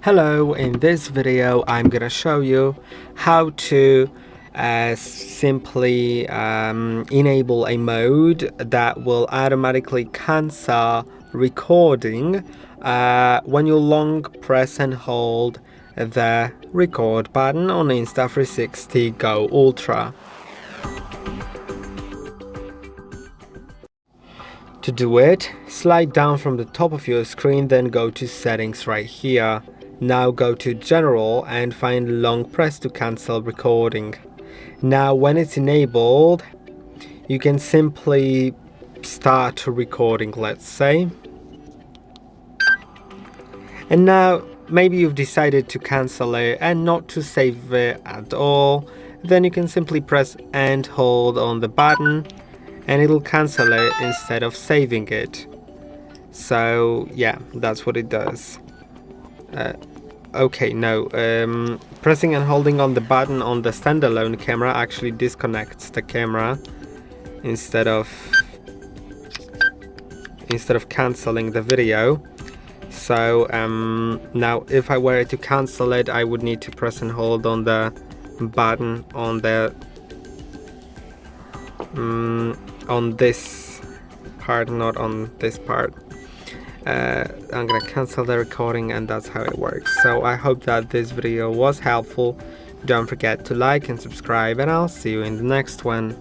Hello, in this video I'm gonna show you how to simply enable a mode that will automatically cancel recording when you long press and hold the record button on Insta360 GO Ultra. To do it, slide down from the top of your screen, then go to settings right here. Now go to general and find long press to cancel recording. Now when it's enabled, you can simply start recording, let's say. And now maybe you've decided to cancel it and not to save it at all. Then you can simply press and hold on the button and it'll cancel it instead of saving it. So yeah, that's what it does. Pressing and holding on the button on the standalone camera actually disconnects the camera instead of cancelling the video. So now if I were to cancel it, I would need to press and hold on the button on the on this part, not on this part. I'm gonna cancel the recording, and that's how it works. So I hope that this video was helpful. Don't forget to like and subscribe, and I'll see you in the next one.